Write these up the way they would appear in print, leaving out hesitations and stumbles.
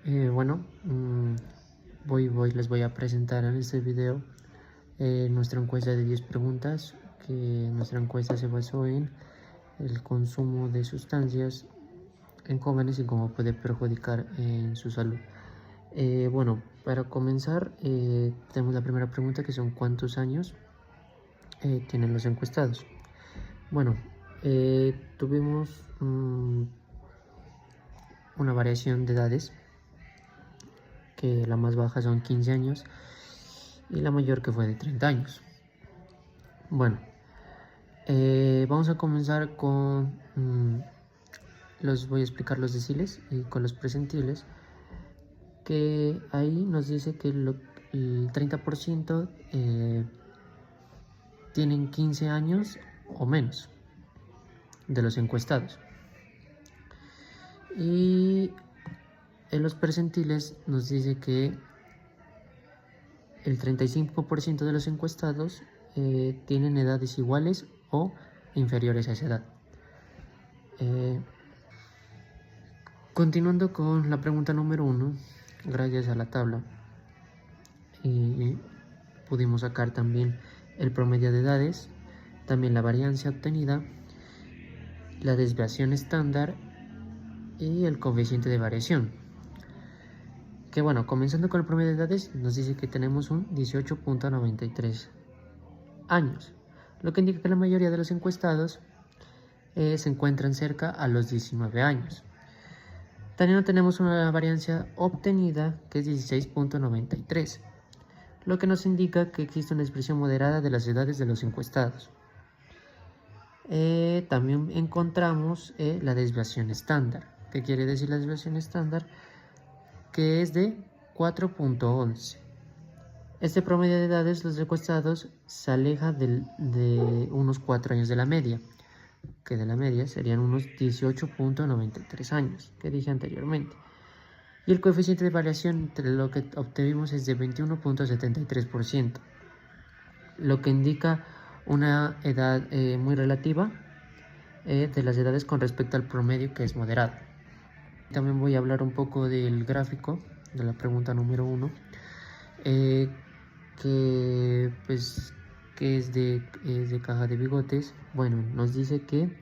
Bueno, les voy a presentar en este video nuestra encuesta de 10 preguntas, que nuestra encuesta se basó en el consumo de sustancias en jóvenes y cómo puede perjudicar en su salud. Bueno, para comenzar, tenemos la primera pregunta, que son ¿cuántos años tienen los encuestados? Bueno, tuvimos una variación de edades, que la más baja son 15 años y la mayor, que fue de 30 años. Bueno, vamos a comenzar con voy a explicar los deciles y con los percentiles, que ahí nos dice que el 30% tienen 15 años o menos de los encuestados, y en los percentiles nos dice que el 35% de los encuestados tienen edades iguales o inferiores a esa edad. Continuando con la pregunta número 1, gracias a la tabla pudimos sacar también el promedio de edades, también la varianza obtenida, la desviación estándar y el coeficiente de variación. Que bueno, comenzando con el promedio de edades, nos dice que tenemos un 18.93 años, lo que indica que la mayoría de los encuestados se encuentran cerca a los 19 años. También tenemos una varianza obtenida, que es 16.93, lo que nos indica que existe una expresión moderada de las edades de los encuestados. También encontramos la desviación estándar. ¿Qué quiere decir la desviación estándar? Que es de 4.11. Este promedio de edades, los encuestados, se aleja de unos 4 años de la media, que de la media serían unos 18.93 años, que dije anteriormente. Y el coeficiente de variación entre lo que obtuvimos es de 21.73%, lo que indica una edad muy relativa de las edades con respecto al promedio, que es moderado. También voy a hablar un poco del gráfico de la pregunta número 1, que es de caja de bigotes. Bueno, nos dice que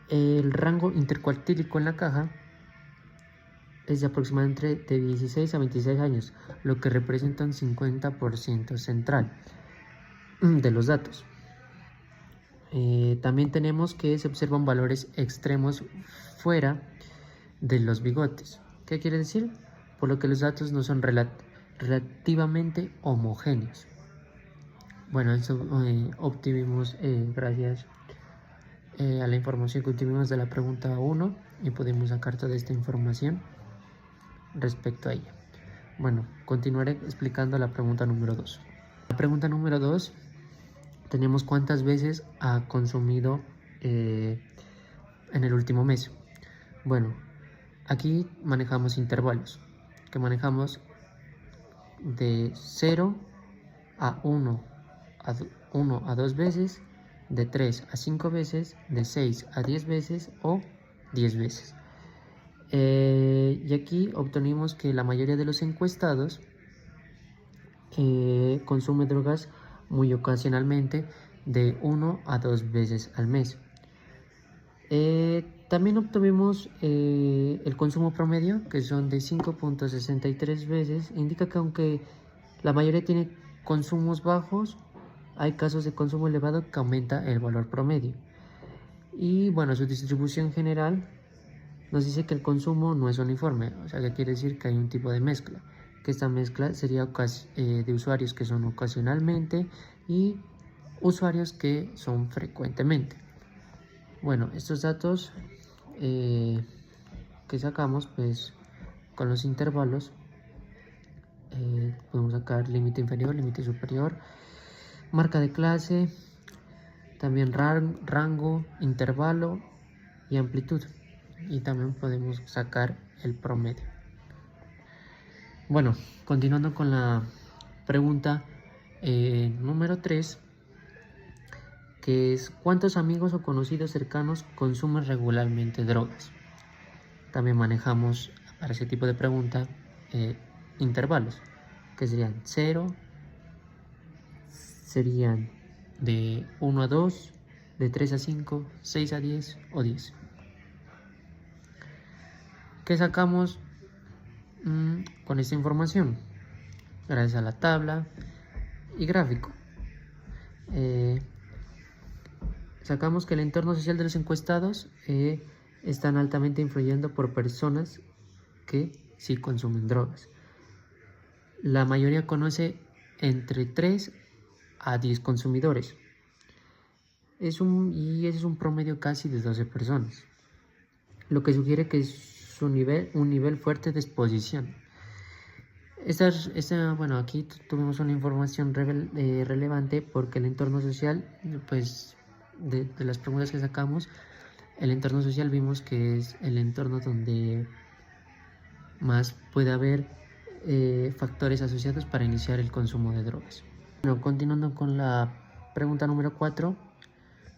el rango intercuartílico en la caja es de aproximadamente de 16 a 26 años, lo que representa un 50% central de los datos. También tenemos que se observan valores extremos fuera de los bigotes. ¿Qué quiere decir? Por lo que los datos no son relativamente homogéneos. Bueno, eso obtuvimos gracias a la información que obtuvimos de la pregunta 1, y podemos sacar toda esta información respecto a ella. Bueno, continuaré explicando la pregunta número 2. La pregunta número 2, tenemos cuántas veces ha consumido en el último mes. Bueno, aquí manejamos intervalos, que manejamos de 0 a 1 a 2 veces, de 3 a 5 veces, de 6 a 10 veces o 10 veces. Y aquí obtenemos que la mayoría de los encuestados consume drogas muy ocasionalmente, de 1 a 2 veces al mes. También obtuvimos el consumo promedio, que son de 5.63 veces. Indica que aunque la mayoría tiene consumos bajos, hay casos de consumo elevado que aumenta el valor promedio. Y bueno, su distribución general nos dice que el consumo no es uniforme, o sea, que quiere decir que hay un tipo de mezcla, que esta mezcla sería de usuarios que son ocasionalmente y usuarios que son frecuentemente. Bueno, estos datos que sacamos, pues con los intervalos podemos sacar límite inferior, límite superior, marca de clase, también rango, intervalo y amplitud, y también podemos sacar el promedio. Bueno, continuando con la pregunta número 3, que es ¿cuántos amigos o conocidos cercanos consumen regularmente drogas? También manejamos para ese tipo de pregunta intervalos, que serían 0, serían de 1 a 2, de 3 a 5, 6 a 10 o 10. ¿Qué sacamos con esta información? Gracias a la tabla y gráfico. Sacamos que el entorno social de los encuestados están altamente influyendo por personas que sí consumen drogas. La mayoría conoce entre 3 a 10 consumidores. Y ese es un promedio casi de 12 personas, lo que sugiere que es un nivel fuerte de exposición. Bueno, aquí tuvimos una información relevante porque el entorno social, pues de las preguntas que sacamos, el entorno social vimos que es el entorno donde más puede haber factores asociados para iniciar el consumo de drogas. Bueno, continuando con la pregunta número 4.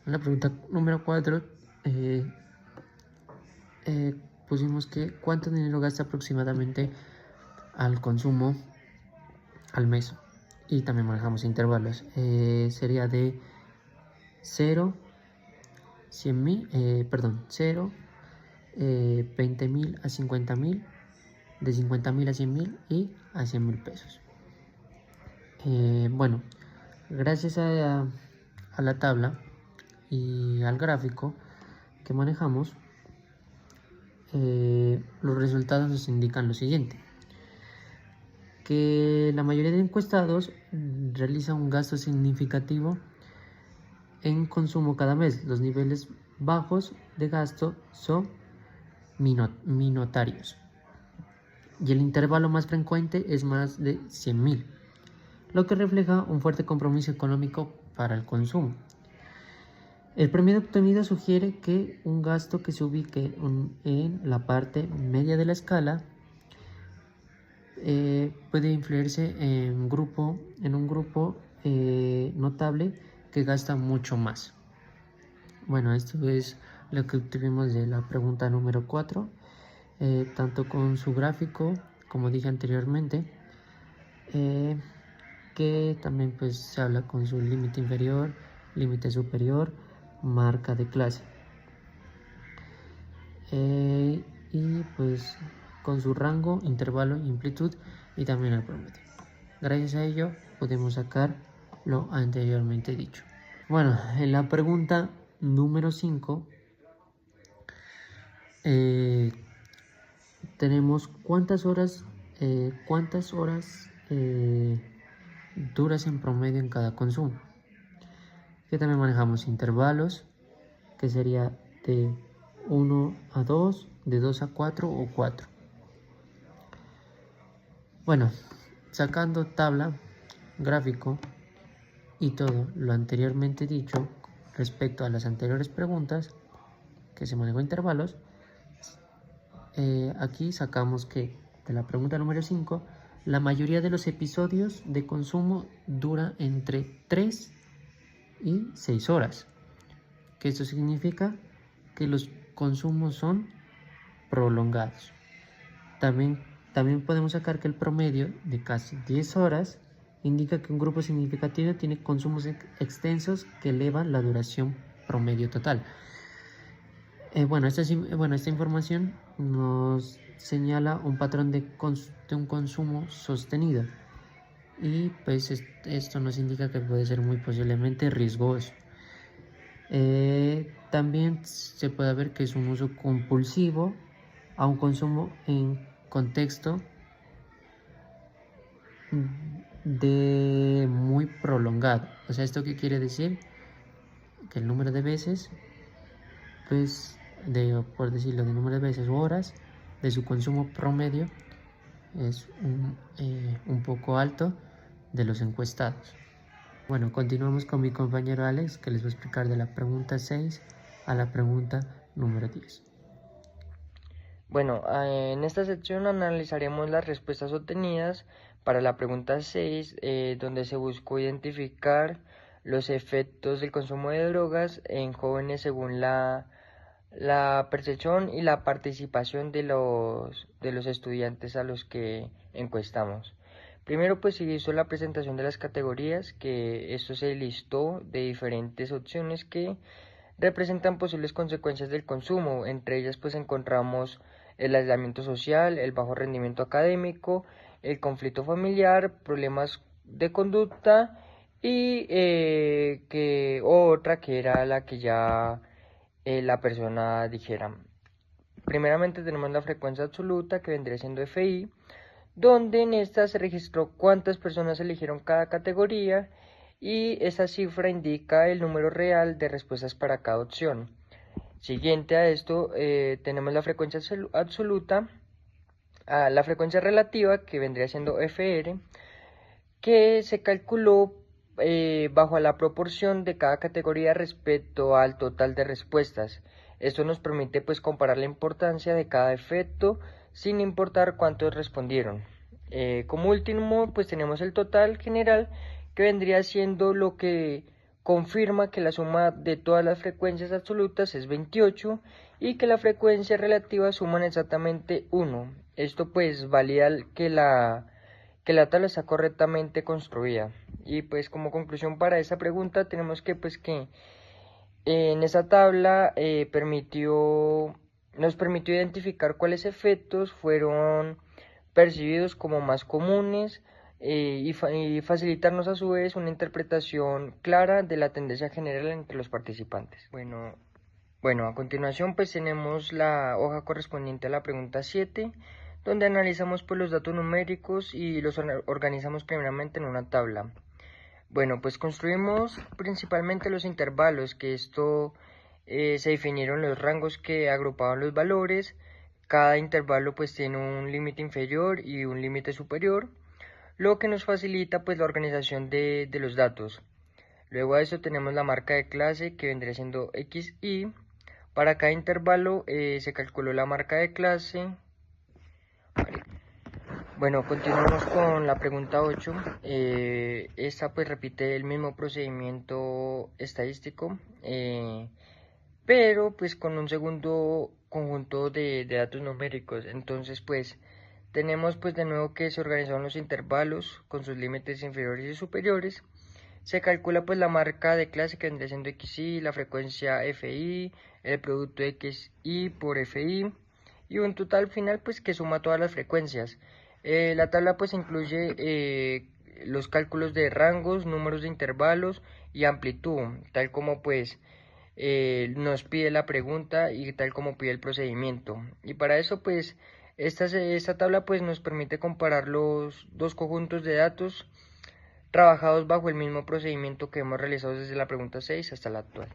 En la pregunta número 4 pusimos que ¿cuánto dinero gasta aproximadamente al consumo al mes? Y también manejamos intervalos. Sería de 0, 20.000 a 50.000, de 50.000 a 100.000 y a 100.000 pesos. Bueno, gracias a la tabla y al gráfico que manejamos, los resultados nos indican lo siguiente: que la mayoría de encuestados realiza un gasto significativo en consumo cada mes. Los niveles bajos de gasto son minoritarios y el intervalo más frecuente es más de 100.000, lo que refleja un fuerte compromiso económico para el consumo. El promedio obtenido sugiere que un gasto que se ubique en la parte media de la escala puede influirse en un grupo notable que gasta mucho más. Bueno, esto es lo que obtuvimos de la pregunta número 4, tanto con su gráfico, como dije anteriormente, que también pues se habla con su límite inferior, límite superior, marca de clase, y pues con su rango, intervalo, amplitud y también el promedio. Gracias a ello podemos sacar lo anteriormente dicho. Bueno, en la pregunta número 5 tenemos cuántas horas duras en promedio en cada consumo. Que también manejamos intervalos, que sería de 1 a 2, de 2 a 4 o 4. Bueno, sacando tabla, gráfico y todo lo anteriormente dicho respecto a las anteriores preguntas que se manejó intervalos, aquí sacamos que de la pregunta número 5, la mayoría de los episodios de consumo dura entre 3 y 6 horas, que esto significa que los consumos son prolongados. También podemos sacar que el promedio de casi 10 horas indica que un grupo significativo tiene consumos extensos que elevan la duración promedio total. Esta información nos señala un patrón de un consumo sostenido, y pues esto nos indica que puede ser muy posiblemente riesgoso. También se puede ver que es un uso compulsivo a un consumo en contexto de muy prolongado. O sea, ¿esto qué quiere decir? Que el número de veces, pues, por decirlo, de número de veces o horas de su consumo promedio es un poco alto de los encuestados. Bueno, continuamos con mi compañero Alex, que les va a explicar de la pregunta 6 a la pregunta número 10. Bueno, en esta sección analizaremos las respuestas obtenidas para la pregunta 6, donde se buscó identificar los efectos del consumo de drogas en jóvenes según la la percepción y la participación de los estudiantes a los que encuestamos. Primero pues se hizo la presentación de las categorías, que esto se listó de diferentes opciones que representan posibles consecuencias del consumo. Entre ellas pues encontramos el aislamiento social, el bajo rendimiento académico, el conflicto familiar, problemas de conducta y que otra que era la que ya la persona dijera. Primeramente tenemos la frecuencia absoluta, que vendría siendo FI, donde en esta se registró cuántas personas eligieron cada categoría, y esa cifra indica el número real de respuestas para cada opción. Siguiente a esto tenemos la frecuencia absoluta, la frecuencia relativa, que vendría siendo FR, que se calculó bajo la proporción de cada categoría respecto al total de respuestas. Esto nos permite pues comparar la importancia de cada efecto sin importar cuántos respondieron. Como último pues tenemos el total general, que vendría siendo lo que confirma que la suma de todas las frecuencias absolutas es 28 y que la frecuencia relativa suman exactamente 1. Esto pues valida que la tabla está correctamente construida. Y pues como conclusión para esa pregunta tenemos que pues que en esa tabla nos permitió identificar cuáles efectos fueron percibidos como más comunes, y facilitarnos a su vez una interpretación clara de la tendencia general entre los participantes. Bueno, a continuación pues tenemos la hoja correspondiente a la pregunta 7, donde analizamos pues los datos numéricos y los organizamos primeramente en una tabla. Bueno, pues construimos principalmente los intervalos, que esto se definieron los rangos que agrupaban los valores. Cada intervalo pues tiene un límite inferior y un límite superior, lo que nos facilita pues la organización de los datos. Luego a eso tenemos la marca de clase, que vendría siendo XY. Para cada intervalo se calculó la marca de clase. Bueno, continuamos con la pregunta 8. Esta pues repite el mismo procedimiento estadístico, pero pues con un segundo conjunto de datos numéricos. Entonces pues tenemos pues de nuevo que se organizaron los intervalos con sus límites inferiores y superiores. Se calcula pues la marca de clase, que vendría siendo XY, la frecuencia FI, el producto XY por FI, y un total final pues que suma todas las frecuencias. La tabla pues incluye los cálculos de rangos, números de intervalos y amplitud, tal como pues nos pide la pregunta y tal como pide el procedimiento. Y para eso pues esta tabla pues nos permite comparar los dos conjuntos de datos trabajados bajo el mismo procedimiento que hemos realizado desde la pregunta 6 hasta la actual.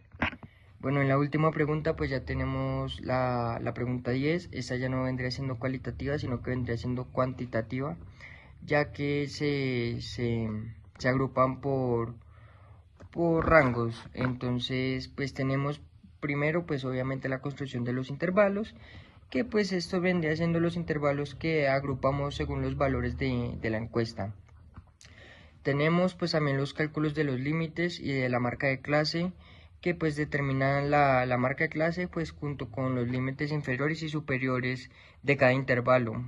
Bueno, en la última pregunta pues ya tenemos la pregunta 10. Esta ya no vendría siendo cualitativa, sino que vendría siendo cuantitativa, ya que se agrupan por rangos. Entonces pues tenemos primero pues obviamente la construcción de los intervalos, que pues esto vendría siendo los intervalos que agrupamos según los valores de la encuesta. Tenemos pues también los cálculos de los límites y de la marca de clase, que pues determinan la marca de clase pues junto con los límites inferiores y superiores de cada intervalo.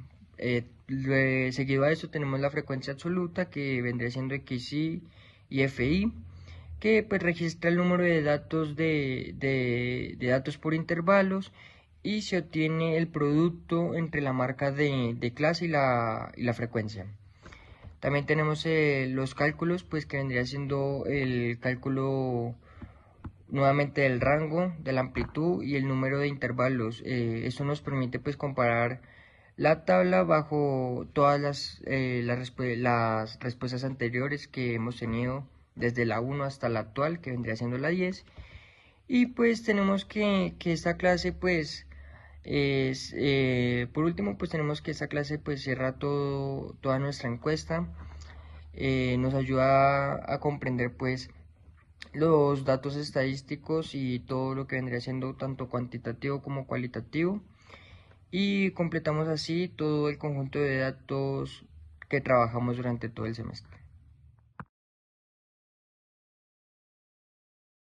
Seguido a esto tenemos la frecuencia absoluta, que vendría siendo XY y FI, que pues registra el número de datos de datos por intervalos, y se obtiene el producto entre la marca de clase y la frecuencia. También tenemos los cálculos, pues que vendría siendo el cálculo nuevamente del rango, de la amplitud y el número de intervalos. Esto nos permite pues comparar la tabla bajo todas las respuestas anteriores que hemos tenido desde la 1 hasta la actual, que vendría siendo la 10. Y pues tenemos que esta clase pues por último pues tenemos que esta clase pues cierra toda nuestra encuesta. Nos ayuda a comprender pues los datos estadísticos y todo lo que vendría siendo tanto cuantitativo como cualitativo, y completamos así todo el conjunto de datos que trabajamos durante todo el semestre.